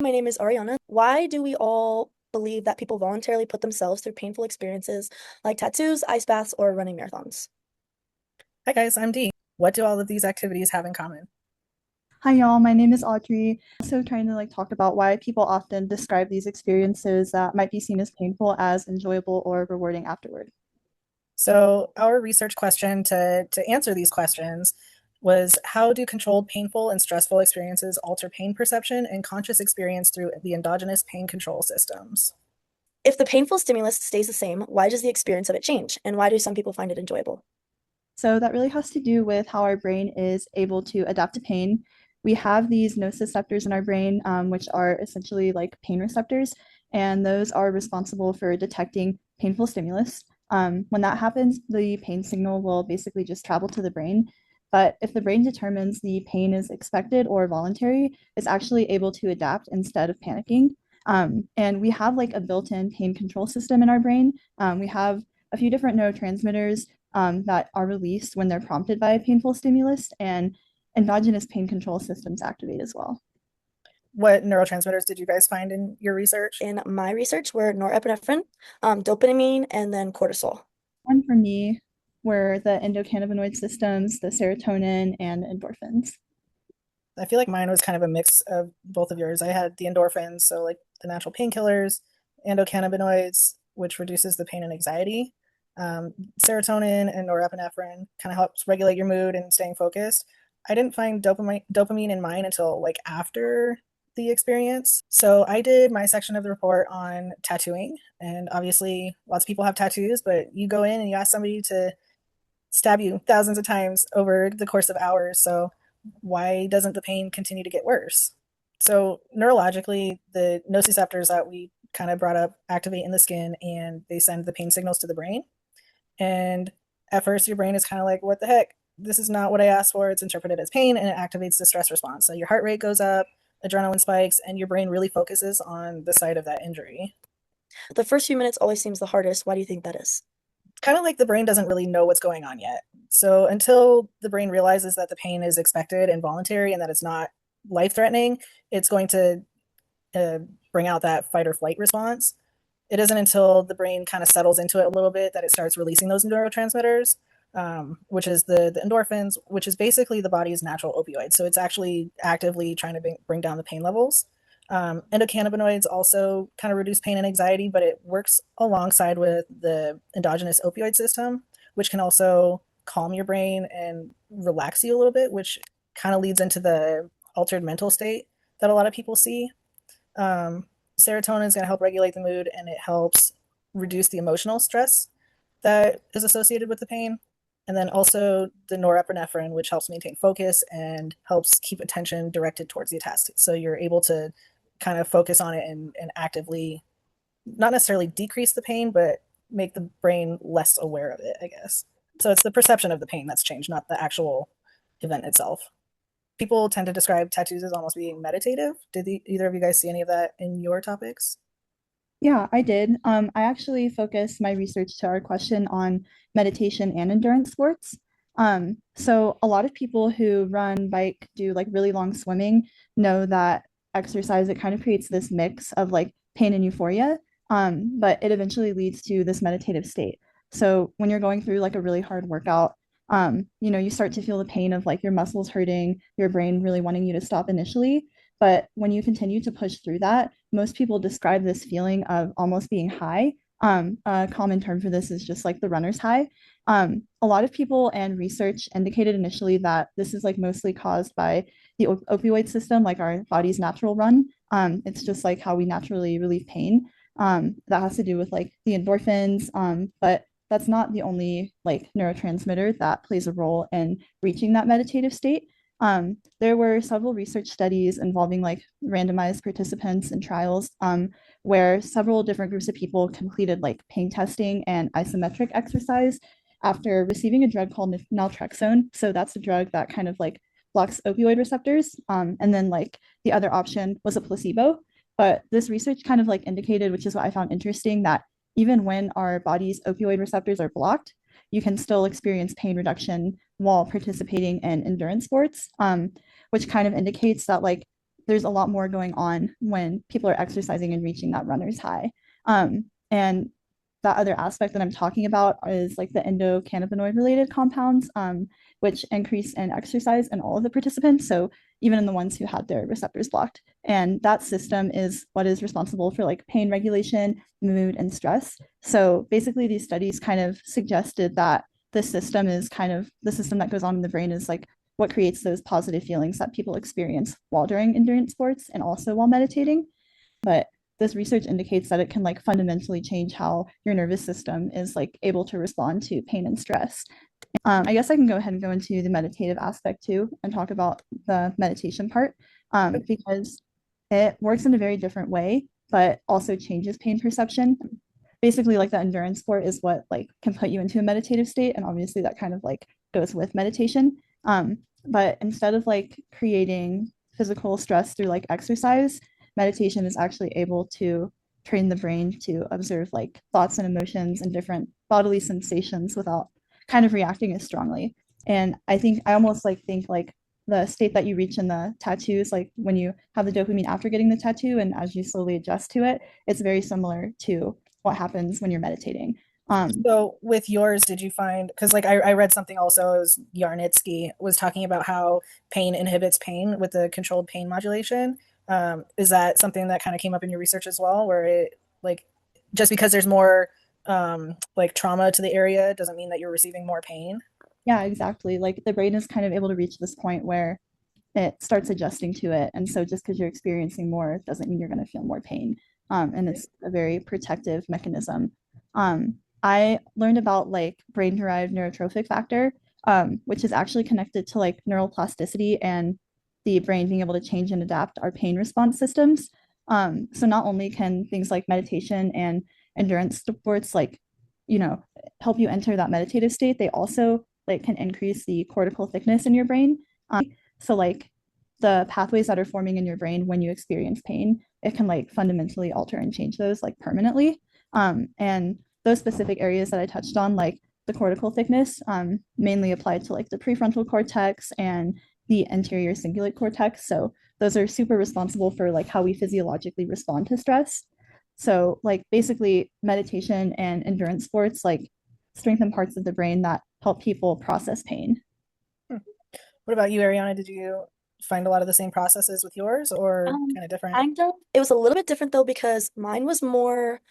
My name is Ariana. Why do we all believe that people voluntarily put themselves through painful experiences like tattoos, ice baths, or running marathons? Hi guys, I'm Dee. What do all of these activities have in common? Hi y'all, my name is Audrey. Also trying to talk about why people often describe these experiences that might be seen as painful as enjoyable or rewarding afterward. So, our research question to answer these questions was how do controlled painful and stressful experiences alter pain perception and conscious experience through the endogenous pain control systems? If the painful stimulus stays the same, why does the experience of it change? And why do some people find it enjoyable? So that really has to do with how our brain is able to adapt to pain. We have these nociceptors in our brain, which are essentially like pain receptors, and those are responsible for detecting painful stimulus. When that happens, the pain signal will basically just travel to the brain. But if the brain determines the pain is expected or voluntary, it's actually able to adapt instead of panicking. And we have like a built-in pain control system in our brain. We have a few different neurotransmitters that are released when they're prompted by a painful stimulus, and endogenous pain control systems activate as well. What neurotransmitters did you guys find in your research? In my research were norepinephrine, dopamine, and then cortisol. One for me were the endocannabinoid systems, the serotonin, and endorphins. I feel like mine was kind of a mix of both of yours. I had the endorphins, so like the natural painkillers, endocannabinoids, which reduces the pain and anxiety. Serotonin and norepinephrine kind of helps regulate your mood and staying focused. I didn't find dopamine in mine until like after the experience. So I did my section of the report on tattooing, and obviously lots of people have tattoos, but you go in and you ask somebody to stab you thousands of times over the course of hours. So why doesn't the pain continue to get worse? So neurologically, the nociceptors that we kind of brought up activate in the skin and they send the pain signals to the brain. And at first, your brain is kind of like, what the heck? This is not what I asked for. It's interpreted as pain and it activates the stress response. So your heart rate goes up, adrenaline spikes, and your brain really focuses on the site of that injury. The first few minutes always seems the hardest. Why do you think that is? Kind of like the brain doesn't really know what's going on yet. So until the brain realizes that the pain is expected and voluntary and that it's not life threatening, it's going to uh, bring out that fight or flight response. It isn't until the brain kind of settles into it a little bit that it starts releasing those neurotransmitters, which is the endorphins, which is basically the body's natural opioid. So it's actually actively trying to bring down the pain levels. Endocannabinoids also kind of reduce pain and anxiety, but it works alongside with the endogenous opioid system, which can also calm your brain and relax you a little bit, which kind of leads into the altered mental state that a lot of people see. Um, Serotonin is going to help regulate the mood and it helps reduce the emotional stress that is associated with the pain. And then also the norepinephrine, which helps maintain focus and helps keep attention directed towards the task. So you're able to kind of focus on it and actively not necessarily decrease the pain, but make the brain less aware of it, I guess. So it's the perception of the pain that's changed, not the actual event itself. People tend to describe tattoos as almost being meditative. Did either of you guys see any of that in your topics? Yeah, I did. I actually focused my research to our question on meditation and endurance sports. So a lot of people who run, bike, do like really long swimming know that exercise, it kind of creates this mix of like pain and euphoria, but it eventually leads to this meditative state. So when you're going through like a really hard workout, you start to feel the pain of like your muscles hurting, your brain really wanting you to stop initially. But when you continue to push through that, most people describe this feeling of almost being high. A common term for this is just like the runner's high. A lot of people and research indicated initially that this is like mostly caused by the opioid system, like our body's natural run. It's just like how we naturally relieve pain. That has to do with like the endorphins, but that's not the only like neurotransmitter that plays a role in reaching that meditative state. There were several research studies involving like randomized participants in trials where several different groups of people completed like pain testing and isometric exercise after receiving a drug called naltrexone. So that's a drug that kind of like blocks opioid receptors. And then like the other option was a placebo. But this research kind of like indicated, which is what I found interesting, that even when our body's opioid receptors are blocked, you can still experience pain reduction while participating in endurance sports, which kind of indicates that like there's a lot more going on when people are exercising and reaching that runner's high. And that other aspect that I'm talking about is like the endocannabinoid related compounds, which increase in exercise in all of the participants. So even in the ones who had their receptors blocked. And that system is what is responsible for like pain regulation, mood, and stress. So basically, these studies kind of suggested that the system is kind of the system that goes on in the brain is like what creates those positive feelings that people experience while doing endurance sports and also while meditating. But this research indicates that it can like fundamentally change how your nervous system is like able to respond to pain and stress. I guess I can go ahead and go into the meditative aspect too and talk about the meditation part, because it works in a very different way, but also changes pain perception. Basically, like the endurance sport is what like can put you into a meditative state, and obviously that kind of like goes with meditation. But instead of like creating physical stress through like exercise, meditation is actually able to train the brain to observe like thoughts and emotions and different bodily sensations without kind of reacting as strongly. And I think I almost like think like the state that you reach in the tattoos, like when you have the dopamine after getting the tattoo and as you slowly adjust to it, it's very similar to what happens when you're meditating. So with yours, did you find, because like I read something also, it was Yarnitsky was talking about how pain inhibits pain with the controlled pain modulation. Is that something that kind of came up in your research as well, where it like just because there's more like trauma to the area doesn't mean that you're receiving more pain? Yeah, exactly. Like the brain is kind of able to reach this point where it starts adjusting to it. And so just because you're experiencing more doesn't mean you're going to feel more pain. And it's a very protective mechanism. I learned about like brain-derived neurotrophic factor, which is actually connected to like neuroplasticity and the brain being able to change and adapt our pain response systems. So not only can things like meditation and endurance sports like, help you enter that meditative state, they also like can increase the cortical thickness in your brain. So like the pathways that are forming in your brain when you experience pain, it can like fundamentally alter and change those like permanently. And those specific areas that I touched on, like the cortical thickness, mainly applied to like the prefrontal cortex and the anterior cingulate cortex. So those are super responsible for like how we physiologically respond to stress. So like basically meditation and endurance sports like strengthen parts of the brain that help people process pain. Hmm. What about you, Ariana? Did you find a lot of the same processes with yours or Um, kind of different? kind of. It was a little bit different though because mine was more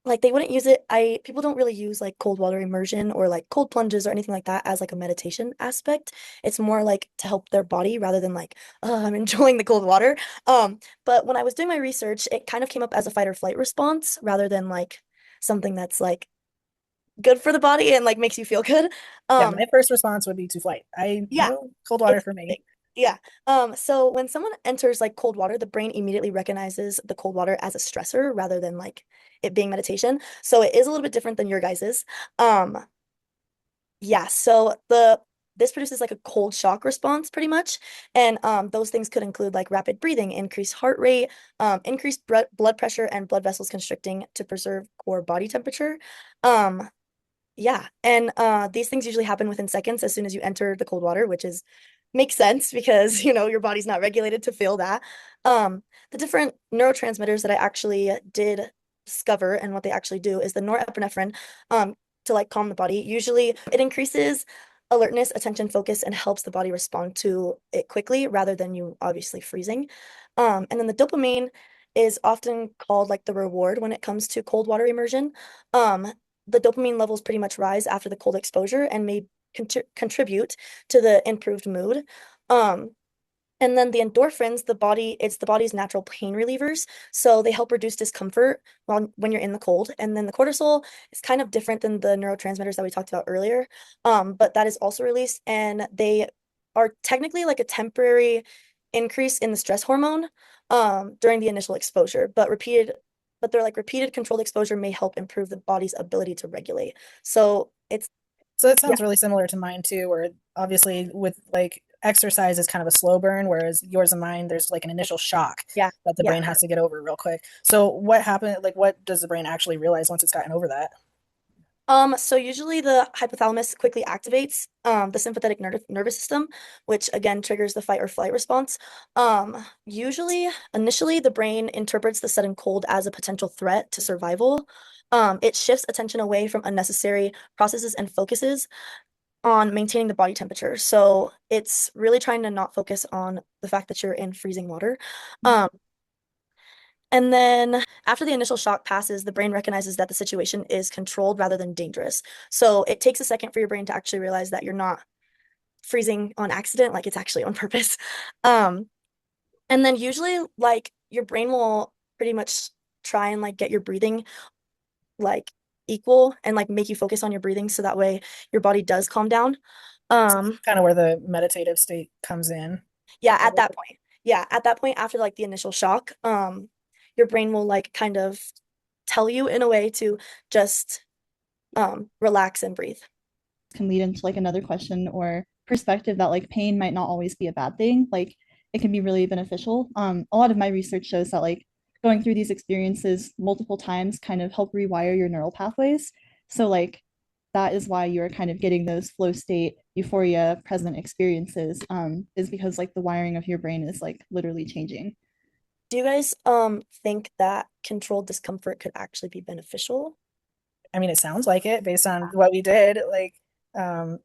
like they wouldn't use it. People don't really use like cold water immersion or like cold plunges or anything like that as like a meditation aspect. It's more like to help their body rather than like, oh, I'm enjoying the cold water. But when I was doing my research, it kind of came up as a fight or flight response rather than like something that's like good for the body and like makes you feel good. Yeah, Um, my first response would be to flight. I yeah, no cold water it's for me. yeah. So when someone enters like cold water, the brain immediately recognizes the cold water as a stressor rather than like it being meditation. So it is a little bit different than your guys's. Um, yeah, so the this produces like a cold shock response pretty much. And those things could include like rapid breathing, increased heart rate, increased blood pressure, and blood vessels constricting to preserve core body temperature. Um, yeah, and these things usually happen within seconds as soon as you enter the cold water, which is makes sense because your body's not regulated to feel that. The different neurotransmitters that I actually did discover and what they actually do is the norepinephrine, to like calm the body. Usually, it increases alertness, attention, focus, and helps the body respond to it quickly rather than you obviously freezing. And then the dopamine is often called like the reward when it comes to cold water immersion. Um, the dopamine levels pretty much rise after the cold exposure and may contribute to the improved mood. Um, and then the endorphins, it's the body's natural pain relievers. So they help reduce discomfort when you're in the cold. And then the cortisol is kind of different than the neurotransmitters that we talked about earlier. But that is also released and they are technically like a temporary increase in the stress hormone during the initial exposure, but they're like repeated controlled exposure may help improve the body's ability to regulate. So it's So that yeah, sounds really similar to mine too, where obviously with like exercise is kind of a slow burn, whereas yours and mine, there's like an initial shock yeah, that the yeah. brain has to get over real quick. So what happened? Like, what does the brain actually realize once it's gotten over that? So usually the hypothalamus quickly activates the sympathetic nervous system, which again triggers the fight or flight response. Usually, initially, the brain interprets the sudden cold as a potential threat to survival. It shifts attention away from unnecessary processes and focuses on maintaining the body temperature. So it's really trying to not focus on the fact that you're in freezing water. Um, and then after the initial shock passes, the brain recognizes that the situation is controlled rather than dangerous. So it takes a second for your brain to actually realize that you're not freezing on accident, like it's actually on purpose. Um, and then usually like your brain will pretty much try and like get your breathing like equal and like make you focus on your breathing so that way your body does calm down. So Um, kind of where the meditative state comes in. yeah, at that point. Yeah, at that point after like the initial shock, your brain will like kind of tell you in a way to just relax and breathe. Can lead into like another question or perspective that like pain might not always be a bad thing. Like it can be really beneficial. A lot of my research shows that like going through these experiences multiple times kind of help rewire your neural pathways. So like that is why you're kind of getting those flow state, euphoria, present experiences, is because like the wiring of your brain is like literally changing. Do you guys think that controlled discomfort could actually be beneficial? I mean, it sounds like it based on what we did. Like, um,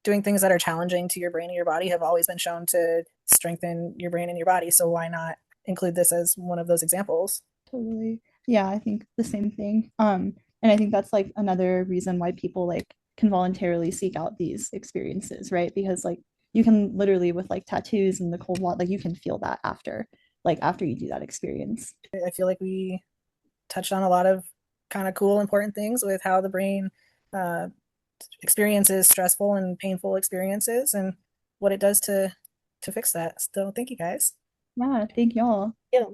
doing things that are challenging to your brain and your body have always been shown to strengthen your brain and your body. So why not include this as one of those examples? Totally. Yeah, I think the same thing. And I think that's like another reason why people like can voluntarily seek out these experiences, right? Because like you can literally with like tattoos and the cold water, like you can feel that after, like after you do that experience. I feel like we touched on a lot of kind of cool, important things with how the brain uh, experiences stressful and painful experiences and what it does to fix that. So thank you guys. Yeah, thank y'all. Yeah.